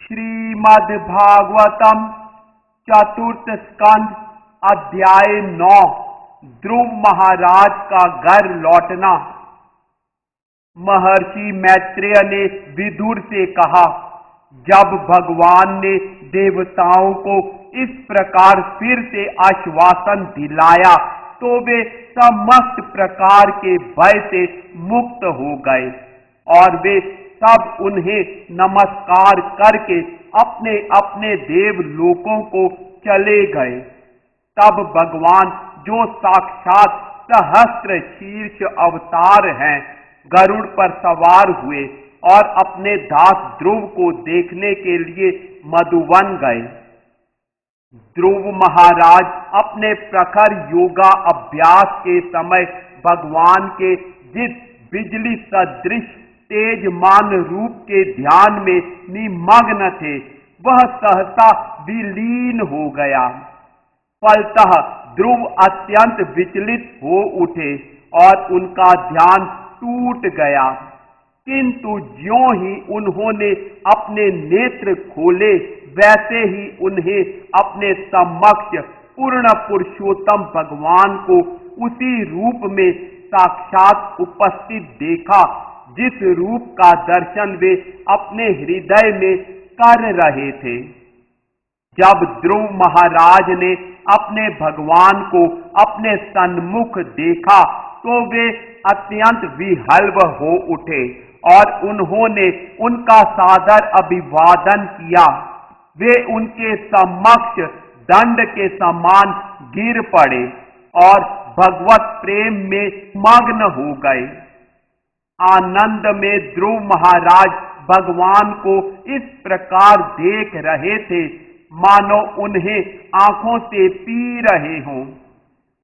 श्रीमद् भागवतम चतुर्थ स्कंध अध्याय 9 ध्रुव महाराज का घर लौटना। महर्षि मैत्रेय ने विदुर से कहा, जब भगवान ने देवताओं को इस प्रकार फिर से आश्वासन दिलाया तो वे समस्त प्रकार के भय से मुक्त हो गए और वे सब उन्हें नमस्कार करके अपने अपने देवलोकों को चले गए। तब भगवान, जो साक्षात सहस्त्र शीर्ष अवतार हैं, गरुड़ पर सवार हुए और अपने दास ध्रुव को देखने के लिए मधुवन गए। ध्रुव महाराज अपने प्रखर योगा अभ्यास के समय भगवान के जिस बिजली सदृश तेजमान रूप के ध्यान में निमग्न थे, वह सहसा विलीन हो गया। फलतः ध्रुव अत्यंत विचलित हो उठे और उनका ध्यान टूट गया। किंतु ज्यों ही उन्होंने अपने नेत्र खोले, वैसे ही उन्हें अपने समक्ष पूर्ण पुरुषोत्तम भगवान को उसी रूप में साक्षात उपस्थित देखा, जिस रूप का दर्शन वे अपने हृदय में कर रहे थे। जब ध्रुव महाराज ने अपने भगवान को अपने सन्मुख देखा तो वे अत्यंत विह्वल हो उठे और उन्होंने उनका सादर अभिवादन किया। वे उनके समक्ष दंड के समान गिर पड़े और भगवत प्रेम में मग्न हो गए। आनंद में ध्रुव महाराज भगवान को इस प्रकार देख रहे थे मानो उन्हें आंखों से पी रहे हों।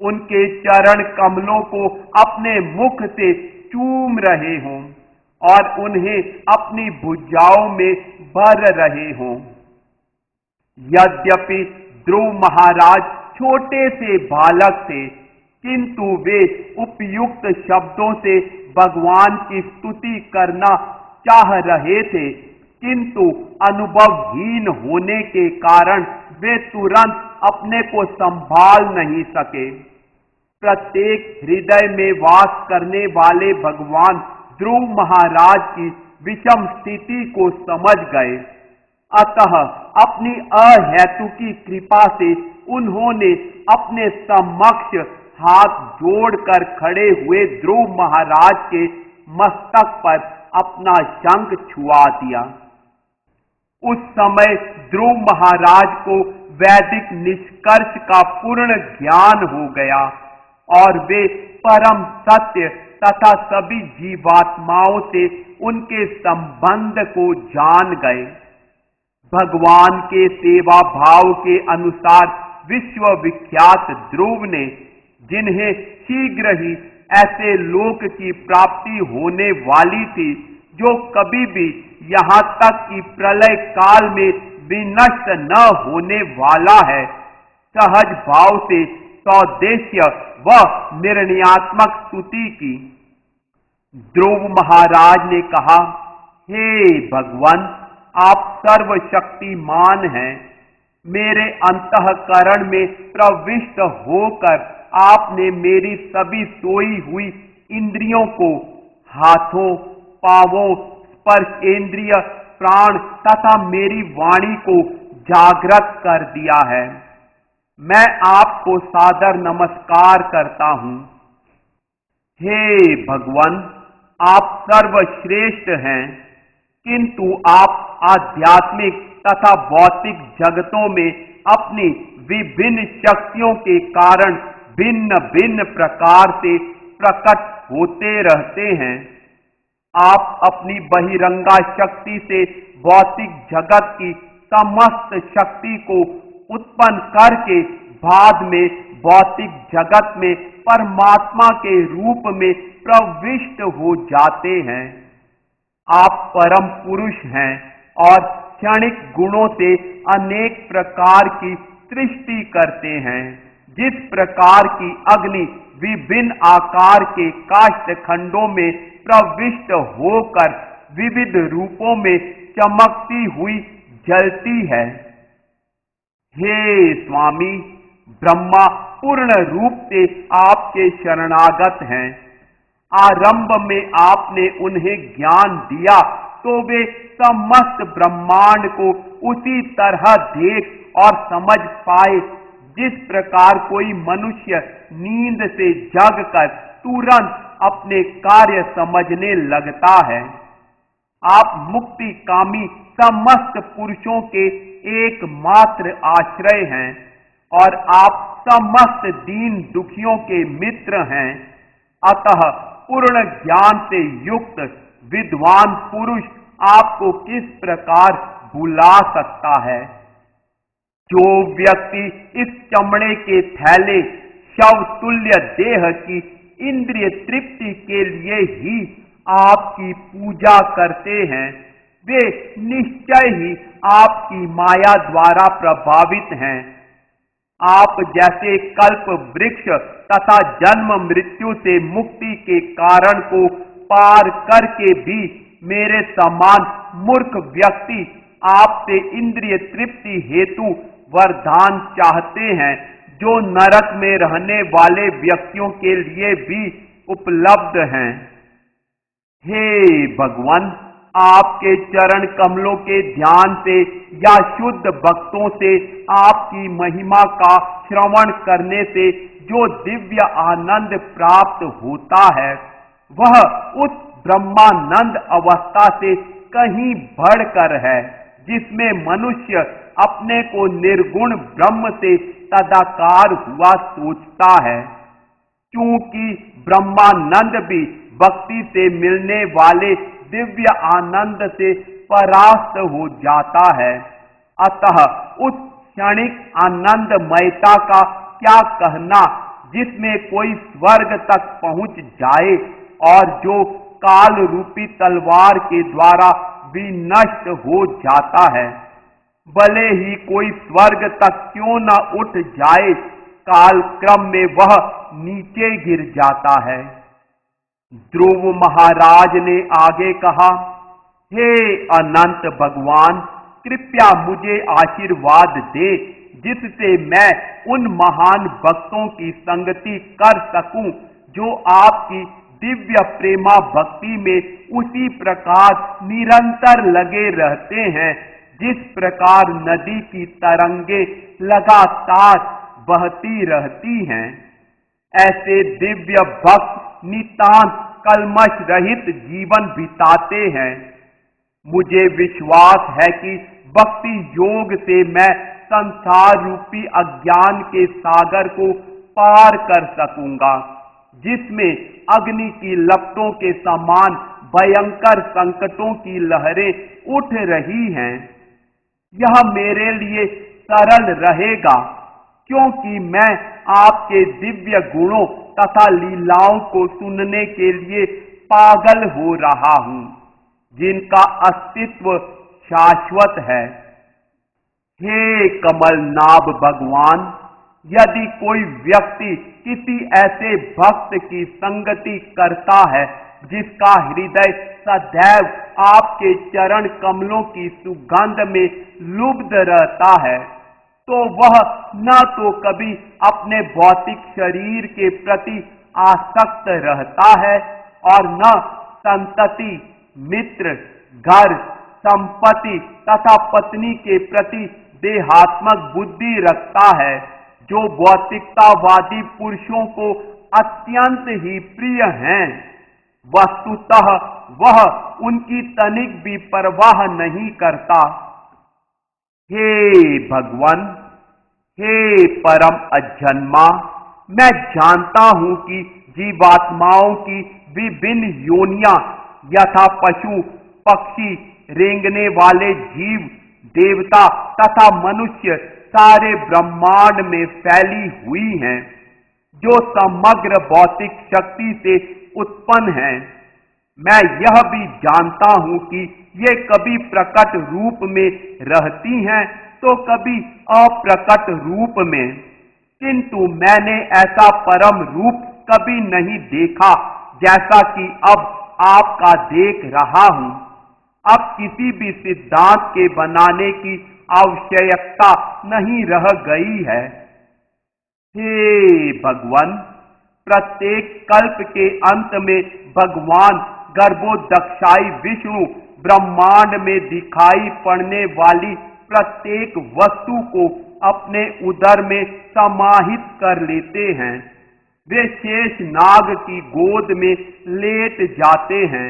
उनके चरण कमलों को अपने मुख से चूम रहे हों और उन्हें अपनी भुजाओं में भर रहे हों। यद्यपि ध्रुव महाराज छोटे से बालक थे, किंतु वे उपयुक्त शब्दों से भगवान की स्तुति करना चाह रहे थे, किंतु अनुभवहीन होने के कारण वे तुरंत अपने को संभाल नहीं सके। प्रत्येक हृदय में वास करने वाले भगवान ध्रुव महाराज की विषम स्थिति को समझ गए। अतः अपनी अहेतुकी कृपा से उन्होंने अपने समक्ष हाथ जोड़कर खड़े हुए ध्रुव महाराज के मस्तक पर अपना शंख छुआ दिया। उस समय ध्रुव महाराज को वैदिक निष्कर्ष का पूर्ण ज्ञान हो गया और वे परम सत्य तथा सभी जीवात्माओं से उनके संबंध को जान गए। भगवान के सेवा भाव के अनुसार विश्वविख्यात ध्रुव ने, जिन्हें शीघ्र ही ऐसे लोक की प्राप्ति होने वाली थी जो कभी भी यहाँ तक कि प्रलय काल में विनष्ट न होने वाला है, सहज भाव से सौदेश्य व निर्णयात्मक स्तुति की। ध्रुव महाराज ने कहा, हे भगवान, आप सर्वशक्तिमान हैं। मेरे अंतःकरण में प्रविष्ट होकर आपने मेरी सभी सोई हुई इंद्रियों को, हाथों, पांवों, स्पर्शेंद्रिय, प्राण तथा मेरी वाणी को जागृत कर दिया है। मैं आपको सादर नमस्कार करता हूँ। हे भगवान, आप सर्वश्रेष्ठ हैं, किंतु आप आध्यात्मिक तथा भौतिक जगतों में अपनी विभिन्न शक्तियों के कारण भिन्न भिन्न प्रकार से प्रकट होते रहते हैं। आप अपनी बहिरंगा शक्ति से भौतिक जगत की समस्त शक्ति को उत्पन्न करके बाद में भौतिक जगत में परमात्मा के रूप में प्रविष्ट हो जाते हैं। आप परम पुरुष हैं और क्षणिक गुणों से अनेक प्रकार की सृष्टि करते हैं। जिस प्रकार की अग्नि विभिन्न आकार के काष्ठ खंडों में प्रविष्ट होकर विविध रूपों में चमकती हुई जलती है। हे स्वामी, ब्रह्मा पूर्ण रूप से आपके शरणागत हैं। आरंभ में आपने उन्हें ज्ञान दिया तो वे समस्त ब्रह्मांड को उसी तरह देख और समझ पाए जिस प्रकार कोई मनुष्य नींद से जागकर तुरंत अपने कार्य समझने लगता है। आप मुक्ति कामी समस्त पुरुषों के एकमात्र आश्रय हैं और आप समस्त दीन दुखियों के मित्र हैं। अतः पूर्ण ज्ञान से युक्त विद्वान पुरुष आपको किस प्रकार बुला सकता है? जो व्यक्ति इस चमड़े के थैले शव तुल्य देह की इंद्रिय तृप्ति के लिए ही आपकी पूजा करते हैं, वे निश्चय ही आपकी माया द्वारा प्रभावित हैं। आप जैसे कल्प वृक्ष तथा जन्म मृत्यु से मुक्ति के कारण को पार करके भी मेरे समान मूर्ख व्यक्ति आपसे इंद्रिय तृप्ति हेतु वरदान चाहते हैं, जो नरक में रहने वाले व्यक्तियों के लिए भी उपलब्ध हैं। हे भगवान, आपके चरण कमलों के ध्यान से या शुद्ध भक्तों से आपकी महिमा का श्रवण करने से जो दिव्य आनंद प्राप्त होता है, वह उस ब्रह्मानंद अवस्था से कहीं बढ़कर है जिसमें मनुष्य अपने को निर्गुण ब्रह्म से तदाकार हुआ सोचता है। क्योंकि ब्रह्मानंद भी भक्ति से मिलने वाले दिव्य आनंद से परास्त हो जाता है। अतः उस क्षणिक आनंदमयता का क्या कहना जिसमें कोई स्वर्ग तक पहुंच जाए और जो काल रूपी तलवार के द्वारा विनष्ट हो जाता है। भले ही कोई स्वर्ग तक क्यों न उठ जाए, काल क्रम में वह नीचे गिर जाता है। ध्रुव महाराज ने आगे कहा, हे अनंत भगवान, कृपया मुझे आशीर्वाद दे जिससे मैं उन महान भक्तों की संगति कर सकूं जो आपकी दिव्य प्रेमा भक्ति में उसी प्रकार निरंतर लगे रहते हैं जिस प्रकार नदी की तरंगे लगातार बहती रहती हैं। ऐसे दिव्य भक्त नितांत कलमश रहित जीवन बिताते हैं। मुझे विश्वास है कि भक्ति योग से मैं संसार रूपी अज्ञान के सागर को पार कर सकूंगा, जिसमें अग्नि की लपटों के समान भयंकर संकटों की लहरें उठ रही हैं। यह मेरे लिए सरल रहेगा क्योंकि मैं आपके दिव्य गुणों तथा लीलाओं को सुनने के लिए पागल हो रहा हूं, जिनका अस्तित्व शाश्वत है। हे कमलनाभ भगवान, यदि कोई व्यक्ति किसी ऐसे भक्त की संगति करता है जिसका हृदय सदैव आपके चरण कमलों की सुगंध में लुब्ध रहता है, तो वह न तो कभी अपने भौतिक शरीर के प्रति आसक्त रहता है और न संतति, मित्र, घर, संपत्ति तथा पत्नी के प्रति देहात्मक बुद्धि रखता है, जो भौतिकतावादी पुरुषों को अत्यंत ही प्रिय हैं। वस्तुतः वह उनकी तनिक भी परवाह नहीं करता। हे भगवान, हे परम अजन्मा, मैं जानता हूं कि जीवात्माओं की विभिन्न योनियां यथा पशु, पक्षी, रेंगने वाले जीव, देवता तथा मनुष्य सारे ब्रह्मांड में फैली हुई हैं, जो समग्र भौतिक शक्ति से उत्पन्न हैं। मैं यह भी जानता हूं कि ये कभी प्रकट रूप में रहती हैं तो कभी अप्रकट रूप में, किंतु मैंने ऐसा परम रूप कभी नहीं देखा जैसा कि अब आपका देख रहा हूं। अब किसी भी सिद्धांत के बनाने की आवश्यकता नहीं रह गई है। हे भगवान, प्रत्येक कल्प के अंत में भगवान गर्भोदक्षाई विष्णु ब्रह्मांड में दिखाई पड़ने वाली प्रत्येक वस्तु को अपने उदर में समाहित कर लेते हैं। वे शेष नाग की गोद में लेट जाते हैं।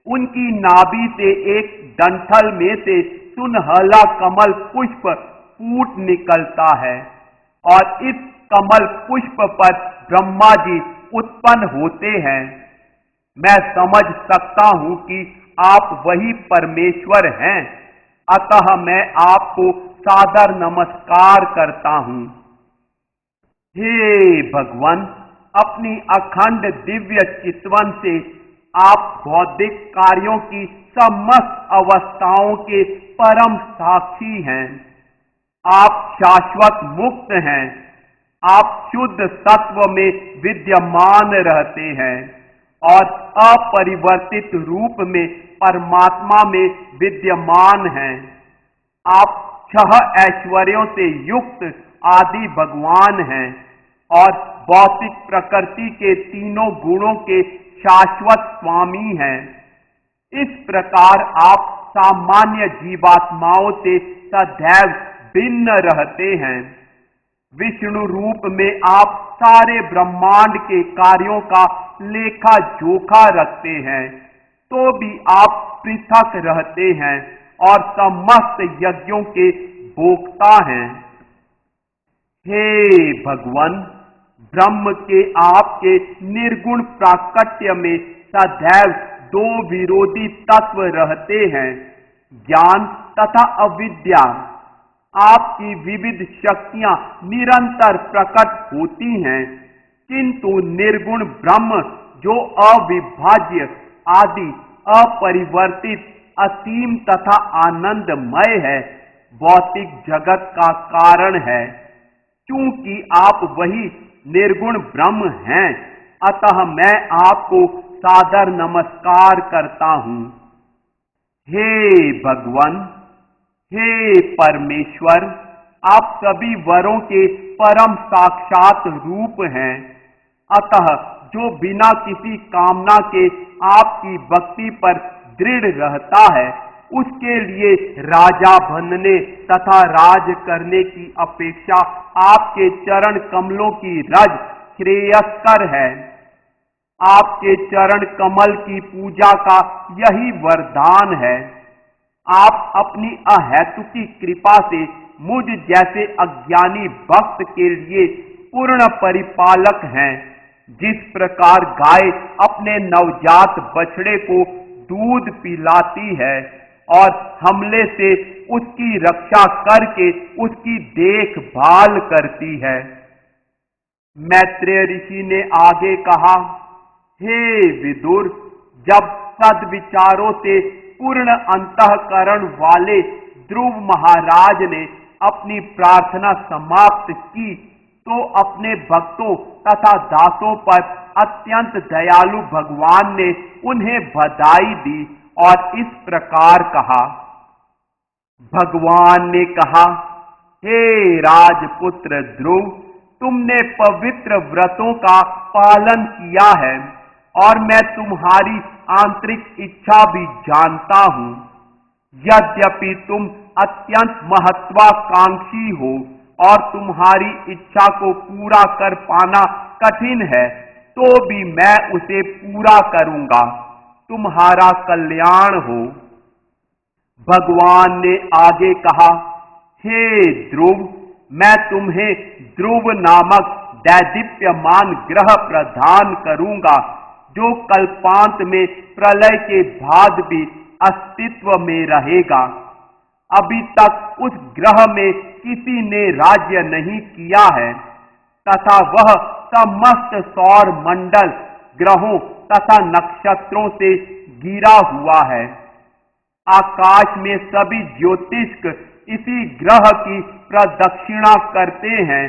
उनकी नाभि से एक डंठल में से सुनहला कमल पुष्प फूट निकलता है और इस कमल पुष्प पर ब्रह्मा जी उत्पन्न होते हैं। मैं समझ सकता हूं कि आप वही परमेश्वर हैं, अतः मैं आपको सादर नमस्कार करता हूं। हे भगवान, अपनी अखंड दिव्य चितवन से आप बौद्धिक कार्यों की समस्त अवस्थाओं के परम साक्षी हैं। आप शाश्वत मुक्त हैं। आप शुद्ध सत्व में विद्यमान रहते हैं और अपरिवर्तित रूप में परमात्मा में विद्यमान हैं। आप 6 ऐश्वर्यों से युक्त आदि भगवान हैं और भौतिक प्रकृति के तीनों गुणों के शाश्वत स्वामी हैं। इस प्रकार आप सामान्य जीवात्माओं से सदैव भिन्न रहते हैं। विष्णु रूप में आप सारे ब्रह्मांड के कार्यों का लेखा जोखा रखते हैं, तो भी आप पृथक रहते हैं और समस्त यज्ञों के भोक्ता हैं। हे भगवान, ब्रह्म के आपके निर्गुण प्राकट्य में सदैव 2 विरोधी तत्व रहते हैं, ज्ञान तथा अविद्या। आपकी विविध शक्तियां निरंतर प्रकट होती हैं, किंतु निर्गुण ब्रह्म जो अविभाज्य आदि अपरिवर्तित असीम तथा आनंदमय है, भौतिक जगत का कारण है। क्योंकि आप वही निर्गुण ब्रह्म हैं, अतः मैं आपको सादर नमस्कार करता हूं। हे भगवान, हे परमेश्वर, आप सभी वरों के परम साक्षात रूप हैं। अतः जो बिना किसी कामना के आपकी भक्ति पर दृढ़ रहता है, उसके लिए राजा बनने तथा राज करने की अपेक्षा आपके चरण कमलों की रज श्रेयस्कर है। आपके चरण कमल की पूजा का यही वरदान है। आप अपनी अहेतुकी कृपा से मुझ जैसे अज्ञानी भक्त के लिए पूर्ण परिपालक हैं। जिस प्रकार गाय अपने नवजात बछड़े को दूध पिलाती है और हमले से उसकी रक्षा करके उसकी देखभाल करती है। मैत्रेय ऋषि ने आगे कहा, हे विदुर, जब सद्विचारों से पूर्ण अंतःकरण वाले ध्रुव महाराज ने अपनी प्रार्थना समाप्त की, तो अपने भक्तों तथा दासों पर अत्यंत दयालु भगवान ने उन्हें बधाई दी और इस प्रकार कहा। भगवान ने कहा, हे राजपुत्र ध्रुव, तुमने पवित्र व्रतों का पालन किया है और मैं तुम्हारी आंतरिक इच्छा भी जानता हूं। यद्यपि तुम अत्यंत महत्वाकांक्षी हो और तुम्हारी इच्छा को पूरा कर पाना कठिन है, तो भी मैं उसे पूरा करूंगा। तुम्हारा कल्याण हो। भगवान ने आगे कहा, हे ध्रुव, मैं तुम्हें ध्रुव नामक दैदीप्यमान ग्रह प्रदान करूंगा, जो कल्पांत में प्रलय के बाद भी अस्तित्व में रहेगा। अभी तक उस ग्रह में किसी ने राज्य नहीं किया है तथा वह समस्त सौर मंडल ग्रहों तथा नक्षत्रों से घिरा हुआ है। आकाश में सभी ज्योतिष्क इसी ग्रह की प्रदक्षिणा करते हैं,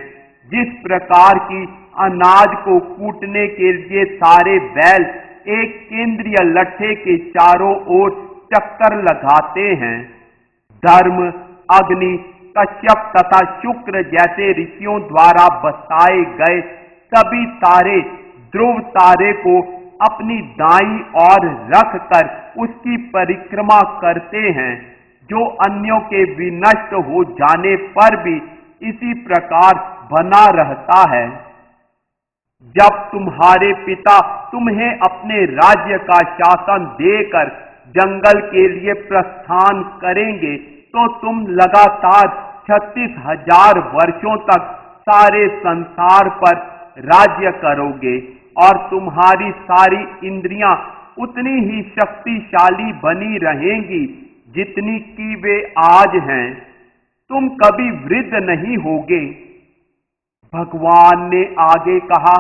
जिस प्रकार की अनाज को कूटने के लिए सारे बैल एक केंद्रीय लट्ठे के चारों ओर चक्कर लगाते हैं। धर्म, अग्नि, कश्यप तथा शुक्र जैसे ऋषियों द्वारा बताए गए सभी तारे ध्रुव तारे को अपनी दाईं ओर रखकर उसकी परिक्रमा करते हैं, जो अन्यों के विनष्ट हो जाने पर भी इसी प्रकार बना रहता है। जब तुम्हारे पिता तुम्हें अपने राज्य का शासन देकर जंगल के लिए प्रस्थान करेंगे तो तुम लगातार 36,000 वर्षों तक सारे संसार पर राज्य करोगे और तुम्हारी सारी इंद्रियां उतनी ही शक्तिशाली बनी रहेंगी जितनी कि वे आज हैं। तुम कभी वृद्ध नहीं होगे। भगवान ने आगे कहा,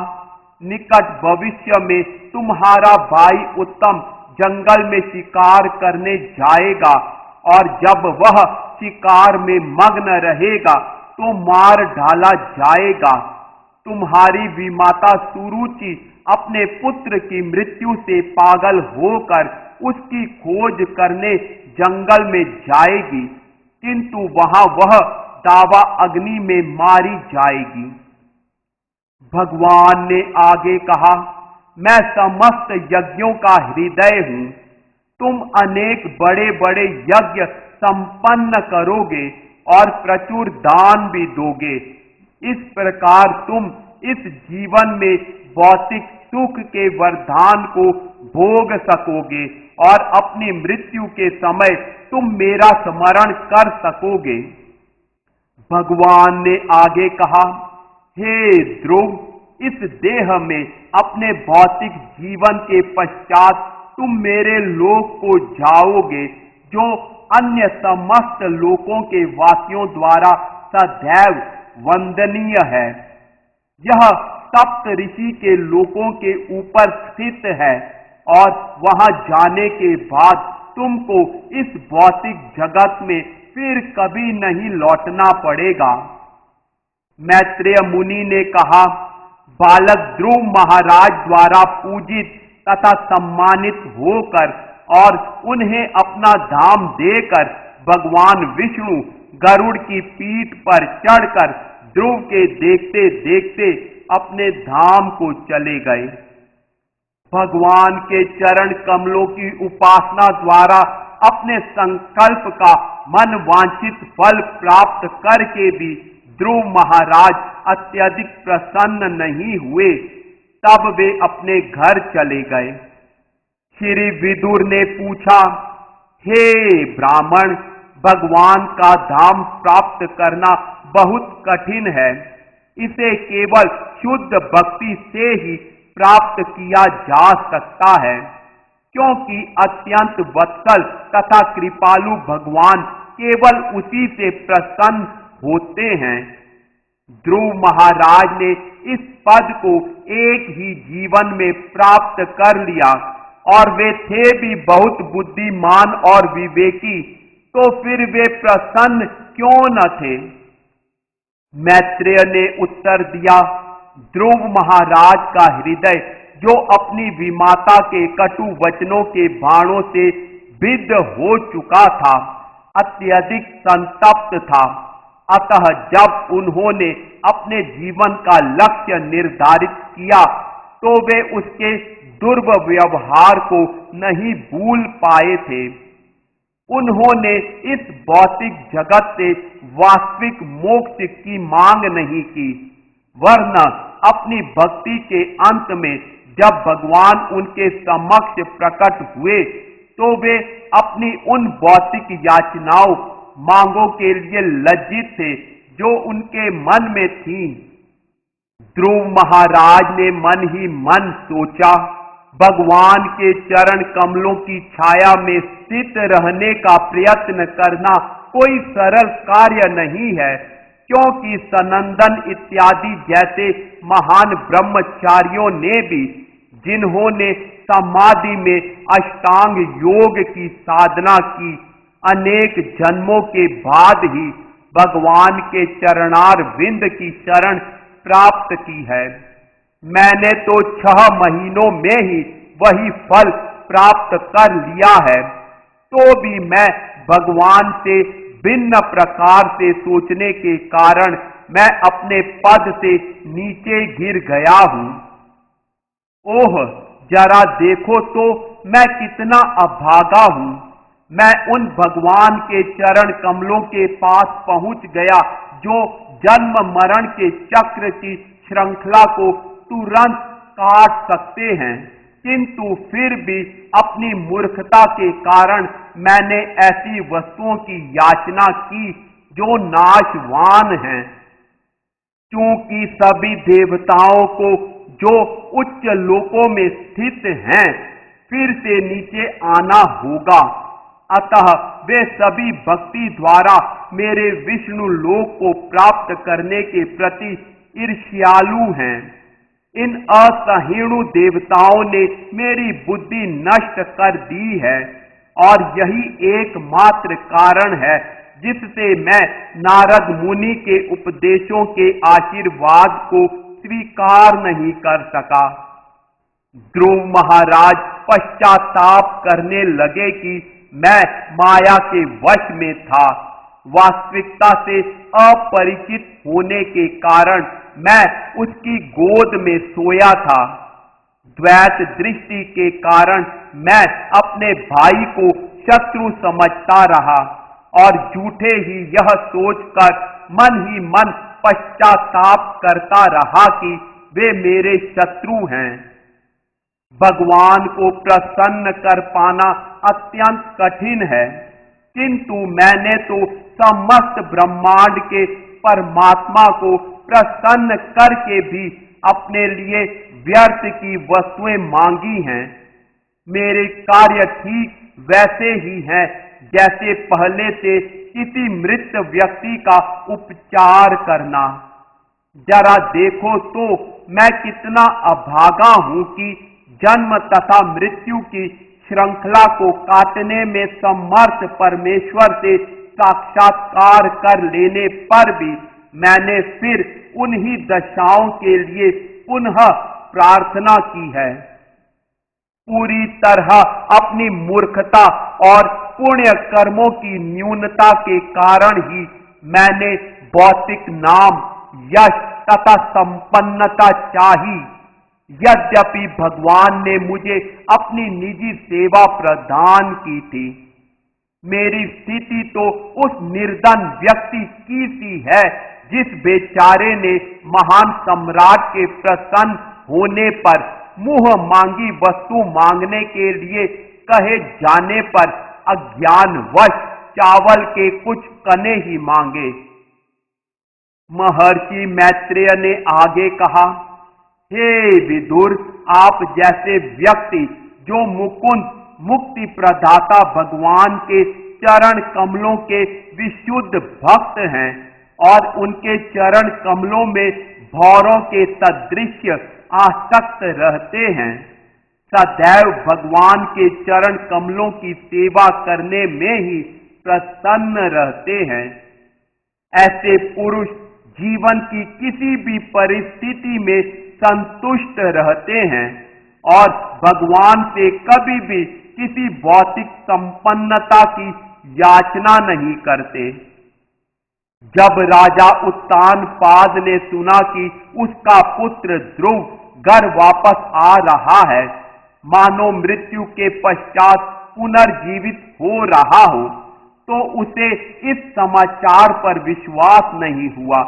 निकट भविष्य में तुम्हारा भाई उत्तम जंगल में शिकार करने जाएगा और जब वह शिकार में मग्न रहेगा तो मार डाला जाएगा। तुम्हारी विमाता सुरुचि अपने पुत्र की मृत्यु से पागल होकर उसकी खोज करने जंगल में जाएगी, किंतु वहां वह दावा अग्नि में मारी जाएगी। भगवान ने आगे कहा, मैं समस्त यज्ञों का हृदय हूं। तुम अनेक बड़े बड़े यज्ञ संपन्न करोगे और प्रचुर दान भी दोगे। इस प्रकार तुम इस जीवन में भौतिक सुख के वरदान को भोग सकोगे और अपनी मृत्यु के समय तुम मेरा स्मरण कर सकोगे। भगवान ने आगे कहा, हे ध्रुव, इस देह में अपने भौतिक जीवन के पश्चात तुम मेरे लोक को जाओगे, जो अन्य समस्त लोकों के वासियों द्वारा सदैव वंदनीय है। यह सप्त ऋषि के लोकों के ऊपर स्थित है और वहां जाने के बाद तुमको इस भौतिक जगत में फिर कभी नहीं लौटना पड़ेगा। मैत्रेय मुनि ने कहा, बालक ध्रुव महाराज द्वारा पूजित तथा सम्मानित होकर और उन्हें अपना धाम देकर भगवान विष्णु गरुड़ की पीठ पर चढ़कर ध्रुव के देखते देखते अपने धाम को चले गए। भगवान के चरण कमलों की उपासना द्वारा अपने संकल्प का मन वांछित फल प्राप्त करके भी ध्रुव महाराज अत्यधिक प्रसन्न नहीं हुए। तब वे अपने घर चले गए। श्री विदुर ने पूछा, हे ब्राह्मण, भगवान का धाम प्राप्त करना बहुत कठिन है। इसे केवल शुद्ध भक्ति से ही प्राप्त किया जा सकता है, क्योंकि अत्यंत वत्सल तथा कृपालु भगवान केवल उसी से प्रसन्न होते हैं। ध्रुव महाराज ने इस पद को एक ही जीवन में प्राप्त कर लिया और वे थे भी बहुत बुद्धिमान और विवेकी, तो फिर वे प्रसन्न क्यों न थे? मैत्रेय ने उत्तर दिया, ध्रुव महाराज का हृदय, जो अपनी विमाता के कटु वचनों के बाणों से विद्ध हो चुका था, अत्यधिक संतप्त था। अतः जब उन्होंने अपने जीवन का लक्ष्य निर्धारित किया तो वे उसके दुर्व्यवहार को नहीं भूल पाए थे। उन्होंने इस भौतिक जगत से वास्तविक मोक्ष की मांग नहीं की, वरना अपनी भक्ति के अंत में जब भगवान उनके समक्ष प्रकट हुए तो वे अपनी उन भौतिक याचनाओं मांगों के लिए लज्जित थे जो उनके मन में थीं। ध्रुव महाराज ने मन ही मन सोचा, भगवान के चरण कमलों की छाया में स्थित रहने का प्रयत्न करना कोई सरल कार्य नहीं है, क्योंकि सनंदन इत्यादि जैसे महान ब्रह्मचारियों ने भी, जिन्होंने समाधि में अष्टांग योग की साधना की, अनेक जन्मों के बाद ही भगवान के चरणार विंद की शरण प्राप्त की है। मैंने तो 6 महीनों में ही वही फल प्राप्त कर लिया है, तो भी मैं भगवान से भिन्न प्रकार से सोचने के कारण मैं अपने पद से नीचे गिर गया हूं। ओह, जरा देखो तो मैं कितना अभागा हूं। मैं उन भगवान के चरण कमलों के पास पहुंच गया जो जन्म मरण के चक्र की श्रृंखला को तुरंत काट सकते हैं, किंतु फिर भी अपनी मूर्खता के कारण मैंने ऐसी वस्तुओं की याचना की जो नाशवान हैं। क्योंकि सभी देवताओं को जो उच्च लोकों में स्थित हैं फिर से नीचे आना होगा, अतः वे सभी भक्ति द्वारा मेरे विष्णु लोक को प्राप्त करने के प्रति ईर्ष्यालु हैं। इन असहिष्णु देवताओं ने मेरी बुद्धि नष्ट कर दी है, और यही एकमात्र कारण है जिससे मैं नारद मुनि के उपदेशों के आशीर्वाद को स्वीकार नहीं कर सका। ध्रुव महाराज पश्चाताप करने लगे कि मैं माया के वश में था। वास्तविकता से अपरिचित होने के कारण मैं उसकी गोद में सोया था। द्वैत दृष्टि के कारण मैं अपने भाई को शत्रु समझता रहा और झूठे ही यह सोचकर मन ही मन पश्चाताप करता रहा कि वे मेरे शत्रु हैं। भगवान को प्रसन्न कर पाना अत्यंत कठिन है, किंतु मैंने तो समस्त ब्रह्मांड के परमात्मा को प्रसन्न करके भी अपने लिए व्यर्थ की वस्तुएं मांगी हैं। मेरे कार्य ठीक वैसे ही हैं जैसे पहले से किसी मृत व्यक्ति का उपचार करना। जरा देखो तो मैं कितना अभागा हूं कि जन्म तथा मृत्यु की श्रृंखला को काटने में समर्थ परमेश्वर से साक्षात्कार कर लेने पर भी मैंने फिर उन्हीं दशाओं के लिए पुनः प्रार्थना की है। पूरी तरह अपनी मूर्खता और पुण्य कर्मों की न्यूनता के कारण ही मैंने भौतिक नाम, यश तथा संपन्नता चाही। यद्यपि भगवान ने मुझे अपनी निजी सेवा प्रदान की थी, मेरी स्थिति तो उस निर्धन व्यक्ति की सी है जिस बेचारे ने महान सम्राट के प्रसन्न होने पर मुंह मांगी वस्तु मांगने के लिए कहे जाने पर अज्ञानवश चावल के कुछ कने ही मांगे। महर्षि मैत्रेय ने आगे कहा, हे विदुर, आप जैसे व्यक्ति जो मुकुंद मुक्ति प्रदाता भगवान के चरण कमलों के विशुद्ध भक्त हैं और उनके चरण कमलों में भौरों के सदृश आसक्त रहते हैं, सदैव भगवान के चरण कमलों की सेवा करने में ही प्रसन्न रहते हैं। ऐसे पुरुष जीवन की किसी भी परिस्थिति में संतुष्ट रहते हैं और भगवान से कभी भी किसी भौतिक संपन्नता की याचना नहीं करते। जब राजा उत्तानपाद ने सुना कि उसका पुत्र ध्रुव घर वापस आ रहा है, मानो मृत्यु के पश्चात पुनर्जीवित हो रहा हो, तो उसे इस समाचार पर विश्वास नहीं हुआ,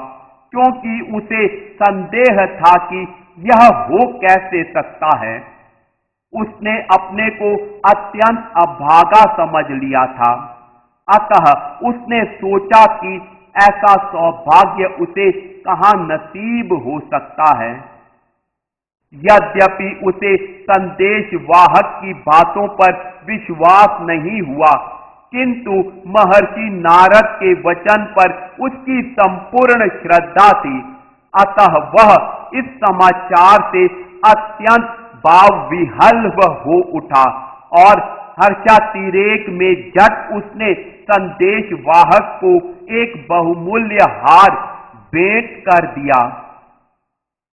क्योंकि उसे संदेह था कि यह हो कैसे सकता है। उसने अपने को अत्यंत अभागा समझ लिया था, अतः उसने सोचा कि ऐसा सौभाग्य उसे कहां नसीब हो सकता है। यद्यपि उसे संदेश वाहक की बातों पर विश्वास नहीं हुआ, किंतु महर्षि नारद के वचन पर उसकी संपूर्ण श्रद्धा थी। अतः वह इस समाचार से अत्यंत भावविह्वल हो उठा और हर्षातिरेक में झट उसने संदेश वाहक को एक बहुमूल्य हार भेंट कर दिया।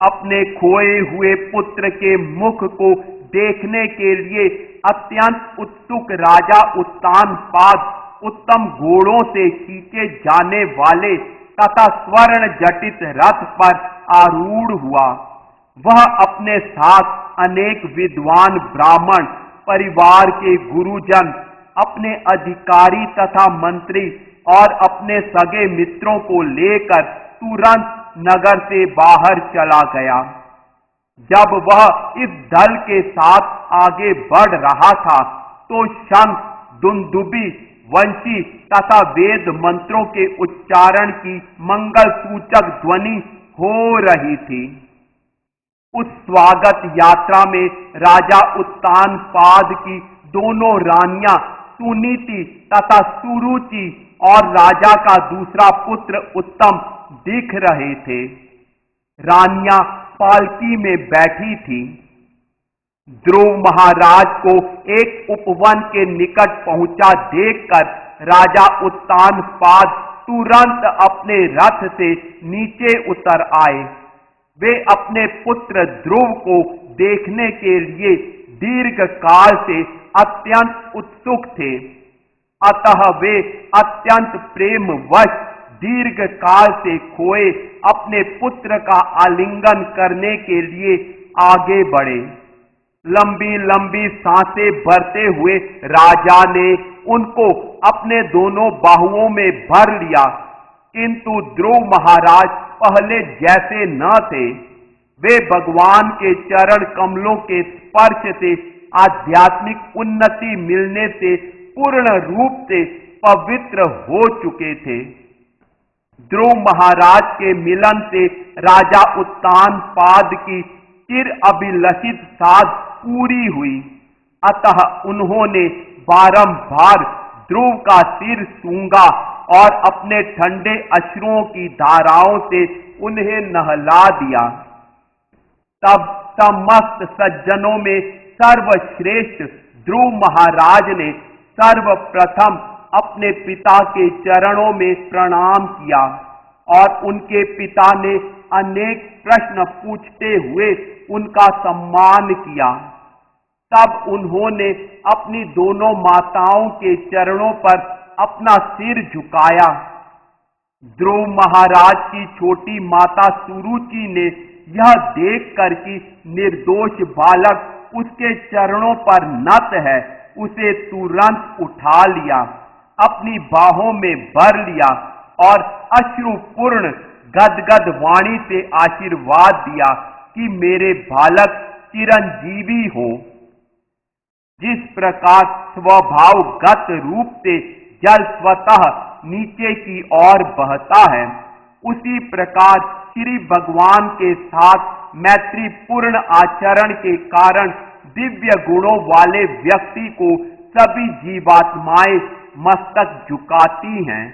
अपने खोए हुए पुत्र के मुख को देखने के लिए अत्यंत उत्सुक राजा उत्तानपाद उत्तम घोड़ों से खींचे जाने वाले तथा स्वर्ण जटित रथ पर आरूढ़ हुआ। वह अपने साथ अनेक विद्वान ब्राह्मण, परिवार के गुरुजन, अपने अधिकारी तथा मंत्री और अपने सगे मित्रों को लेकर तुरंत नगर से बाहर चला गया। जब वह इस दल के साथ आगे बढ़ रहा था तो शंख, दुंदुभी, वंशी तथा वेद मंत्रों के उच्चारण की मंगल सूचक ध्वनि हो रही थी। उस स्वागत यात्रा में राजा उत्तानपाद की दोनों रानियां सुनीति तथा सुरुचि और राजा का दूसरा पुत्र उत्तम दिख रहे थे। रानियां पालकी में बैठी थी। ध्रुव महाराज को एक उपवन के निकट पहुंचा देखकर राजा उत्तानपाद तुरंत अपने रथ से नीचे उतर आए। वे अपने पुत्र ध्रुव को देखने के लिए दीर्घ काल से अत्यंत उत्सुक थे। अतः वे अत्यंत प्रेमवश दीर्घ काल से खोए अपने पुत्र का आलिंगन करने के लिए आगे बढ़े। लंबी लंबी सांसें भरते हुए राजा ने उनको अपने दोनों बाहुओं में भर लिया, किंतु ध्रुव महाराज पहले जैसे न थे। वे भगवान के चरण कमलों के स्पर्श से आध्यात्मिक उन्नति मिलने से पूर्ण रूप से पवित्र हो चुके थे। ध्रुव महाराज के मिलन से राजा उत्तानपाद की चिर अभिलषित साध पूरी हुई। अतः उन्होंने बारंबार ध्रुव का सिर सूंघा और अपने ठंडे अश्रुओं की धाराओं से उन्हें नहला दिया। तब समस्त सज्जनों में सर्वश्रेष्ठ ध्रुव महाराज ने सर्वप्रथम अपने पिता के चरणों में प्रणाम किया और उनके पिता ने अनेक प्रश्न पूछते हुए उनका सम्मान किया। तब उन्होंने अपनी दोनों माताओं के चरणों पर अपना सिर झुकाया। ध्रुव महाराज की छोटी माता सुरुचि ने यह देखकर कि निर्दोष बालक उसके चरणों पर नत है, उसे तुरंत उठा लिया, अपनी बाहों में भर लिया और अश्रुपूर्ण गदगद वाणी से आशीर्वाद दिया कि मेरे बालक चिरंजीवी हो। जिस प्रकार स्वभावगत रूप से जल स्वतः नीचे की ओर बहता है, उसी प्रकार श्री भगवान के साथ मैत्रीपूर्ण आचरण के कारण दिव्य गुणों वाले व्यक्ति को सभी जीवात्माएं मस्तक झुकाती हैं।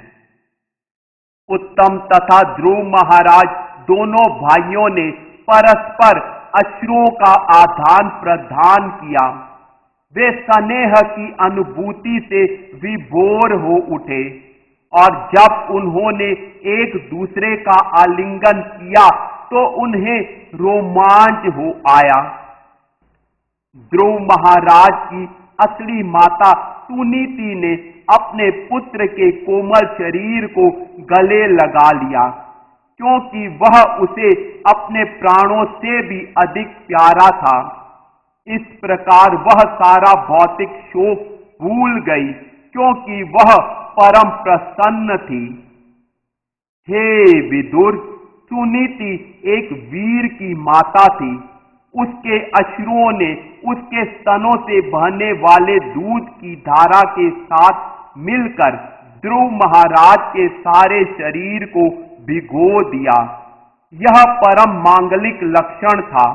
उत्तम तथा ध्रुव महाराज दोनों भाइयों ने परस्पर अश्रुओं का आदान प्रदान किया। वे स्नेह की अनुभूति से विभोर हो उठे और जब उन्होंने एक दूसरे का आलिंगन किया तो उन्हें रोमांच हो आया। ध्रुव महाराज की असली माता सुनीति ने अपने पुत्र के कोमल शरीर को गले लगा लिया, क्योंकि वह उसे अपने प्राणों से भी अधिक प्यारा था। इस प्रकार वह सारा भौतिक शोक भूल गई, क्योंकि वह परम प्रसन्न थी। हे विदुर, सुनीति एक वीर की माता थी। उसके अश्रुओं ने उसके स्तनों से बहने वाले दूध की धारा के साथ मिलकर ध्रुव महाराज के सारे शरीर को भिगो दिया। यह परम मांगलिक लक्षण था।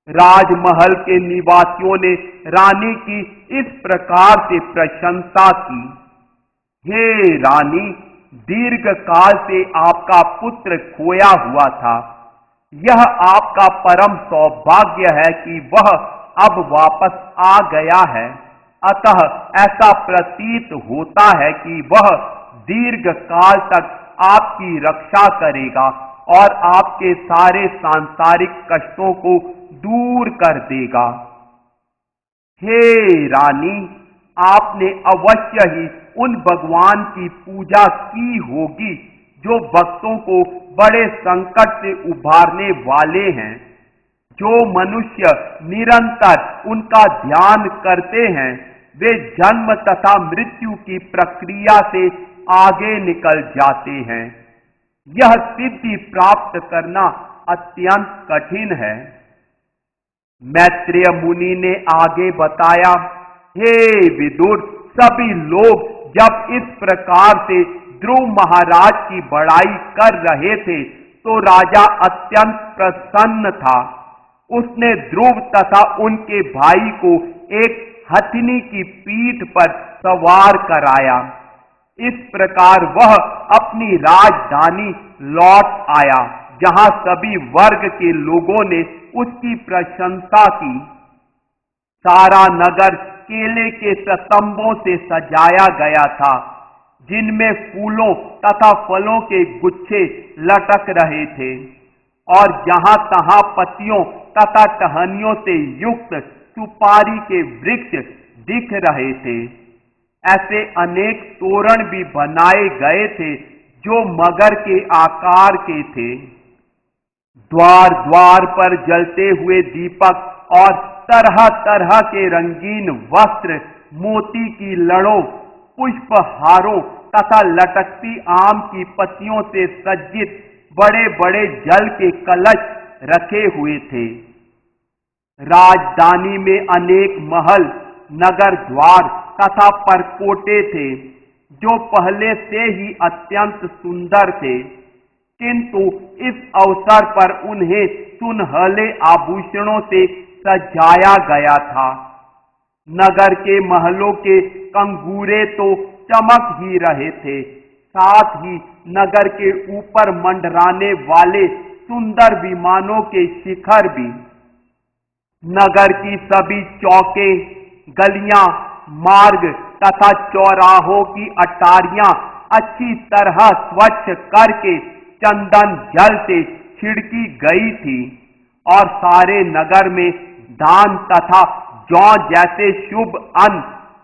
राजमहल के निवासियों ने रानी की इस प्रकार से प्रशंसा की। हे रानी, दीर्घ काल से आपका पुत्र खोया हुआ था। यह आपका परम सौभाग्य है कि वह अब वापस आ गया है। अतः ऐसा प्रतीत होता है कि वह दीर्घ काल तक आपकी रक्षा करेगा और आपके सारे सांसारिक कष्टों को दूर कर देगा। हे रानी, आपने अवश्य ही उन भगवान की पूजा की होगी जो भक्तों को बड़े संकट से उबारने वाले हैं। जो मनुष्य निरंतर उनका ध्यान करते हैं वे जन्म तथा मृत्यु की प्रक्रिया से आगे निकल जाते हैं। यह सिद्धि प्राप्त करना अत्यंत कठिन है। मैत्रेय मुनि ने आगे बताया, हे विदुर, सभी लोग जब इस प्रकार से ध्रुव महाराज की बड़ाई कर रहे थे तो राजा अत्यंत प्रसन्न था। उसने ध्रुव तथा उनके भाई को एक हथिनी की पीठ पर सवार कराया। इस प्रकार वह अपनी राजधानी लौट आया, जहां सभी वर्ग के लोगों ने उसकी प्रशंसा की। सारा नगर केले के स्तंभों से सजाया गया था, जिनमें फूलों तथा फलों के गुच्छे लटक रहे थे और जहां तहां पत्तियों तथा टहनियों से युक्त सुपारी के वृक्ष दिख रहे थे। ऐसे अनेक तोरण भी बनाए गए थे जो मगर के आकार के थे। द्वार द्वार पर जलते हुए दीपक और तरह तरह के रंगीन वस्त्र, मोती की लड़ों, पुष्पहारों तथा लटकती आम की पत्तियों से सज्जित बड़े बड़े जल के कलश रखे हुए थे। राजधानी में अनेक महल, नगर द्वार तथा परकोटे थे जो पहले से ही अत्यंत सुंदर थे, किंतु इस अवसर पर उन्हें सुनहले आभूषणों से सजाया गया था। नगर के महलों के कंगूरे तो चमक ही रहे थे, साथ ही नगर के ऊपर मंडराने वाले सुंदर विमानों के शिखर भी। नगर की सभी चौकें, गलियां, मार्ग तथा चौराहों की अटारियां अच्छी तरह स्वच्छ करके चंदन जल से छिड़की गई थी और सारे नगर में धान तथा जौ जैसे शुभ अन्न,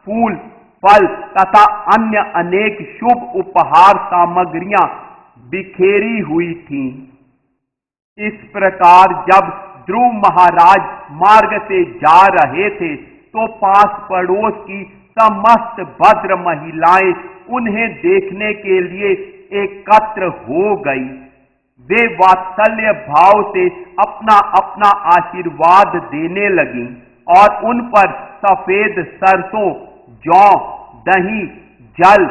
फूल, फल तथा अन्य अनेक शुभ उपहार सामग्रियां बिखेरी हुई थीं। इस प्रकार जब ध्रुव महाराज मार्ग से जा रहे थे तो पास पड़ोस की समस्त भद्र महिलाएं उन्हें देखने के लिए एकत्र हो गई। वे वात्सल्य भाव से अपना अपना आशीर्वाद देने लगीं और उन पर सफेद सरसों, जौ, दही, जल,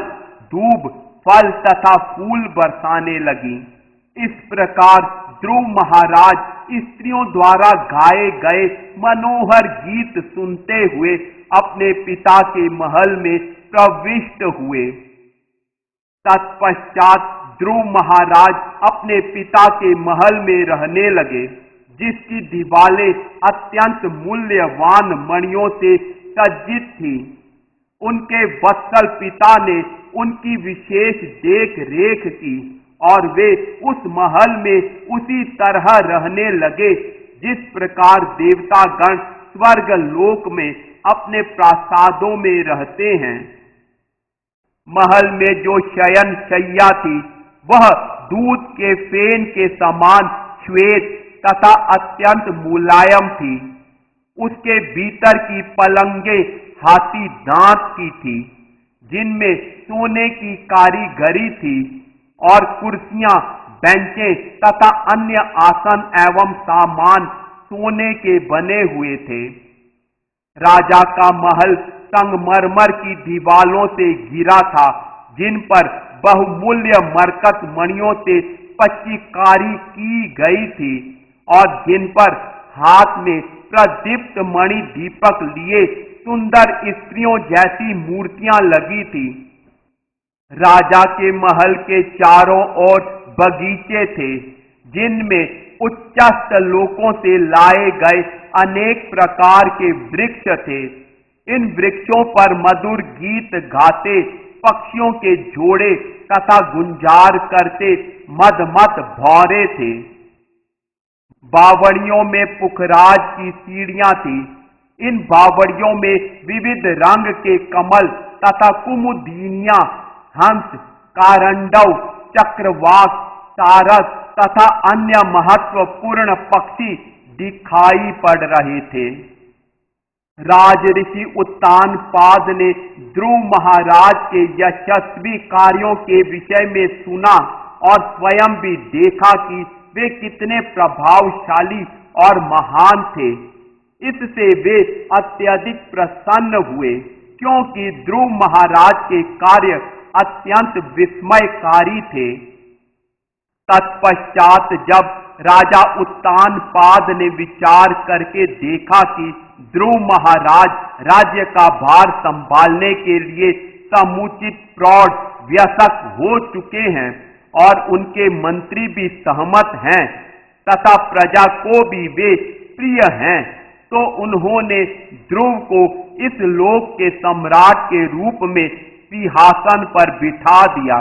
दूब, फल तथा फूल बरसाने लगीं। इस प्रकार ध्रुव महाराज स्त्रियों द्वारा गाए गए मनोहर गीत सुनते हुए अपने पिता के महल में प्रविष्ट हुए। तत्पश्चात ध्रुव महाराज अपने पिता के महल में रहने लगे, जिसकी दीवारें अत्यंत मूल्यवान मणियों से सज्जित थीं। उनके वत्सल पिता ने उनकी विशेष देख रेख की और वे उस महल में उसी तरह रहने लगे जिस प्रकार देवतागण स्वर्ग लोक में अपने प्रासादों में रहते हैं। महल में जो शयन शैया थी वह दूध के फेन के समान श्वेत तथा अत्यंत मुलायम थी। उसके भीतर की पलंगे हाथी दांत की थी, जिनमें सोने की कारीगरी थी और कुर्सियां, बेंचें तथा अन्य आसन एवं सामान सोने के बने हुए थे। राजा का महल संगमरमर की दीवालों से घिरा था, जिन पर बहुमूल्य मरकत मणियों से पच्चीकारी की गई थी और जिन पर हाथ में प्रदीप्त मणि दीपक लिए सुंदर स्त्रियों जैसी मूर्तियां लगी थी। राजा के महल के चारों ओर बगीचे थे, जिनमें उच्चस्थ लोकों से लाए गए अनेक प्रकार के वृक्ष थे। इन वृक्षों पर मधुर गीत गाते पक्षियों के जोड़े तथा गुंजार करते मदमत भौरे थे। बावड़ियों में पुखराज की सीढ़ियां थी। इन बावड़ियों में विविध रंग के कमल तथा कुमुदिनियां, हंस, कारंडव, चक्रवाक, सारस तथा अन्य महत्वपूर्ण पक्षी दिखाई पड़ रहे थे। राजऋषि उत्तानपाद ने ध्रुव महाराज के यशस्वी कार्यों के विषय में सुना और स्वयं भी देखा कि वे कितने प्रभावशाली और महान थे। इससे वे अत्यधिक प्रसन्न हुए, क्योंकि ध्रुव महाराज के कार्य अत्यंत विस्मयकारी थे। तत्पश्चात जब राजा उत्तानपाद ने विचार करके देखा कि ध्रुव महाराज राज्य का भार संभालने के लिए समुचित प्रौढ़ वयस्क हो चुके हैं और उनके मंत्री भी सहमत हैं तथा प्रजा को भी वे प्रिय हैं, तो उन्होंने ध्रुव को इस लोक के सम्राट के रूप में सिंहासन पर बिठा दिया।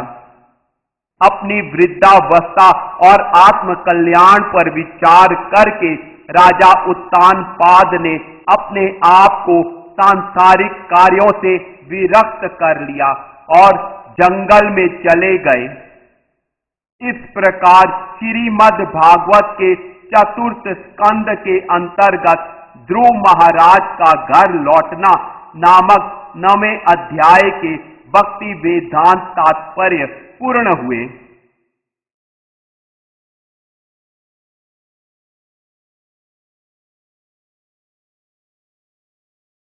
अपनी वृद्धावस्था और आत्म कल्याण पर विचार करके राजा उत्तानपाद ने अपने आप को सांसारिक कार्यों से विरक्त कर लिया और जंगल में चले गए। इस प्रकार श्रीमद् भागवत के चतुर्थ स्कंद के अंतर्गत ध्रुव महाराज का घर लौटना नामक 9वें अध्याय के भक्ति वेदांत तात्पर्य पूर्ण हुए।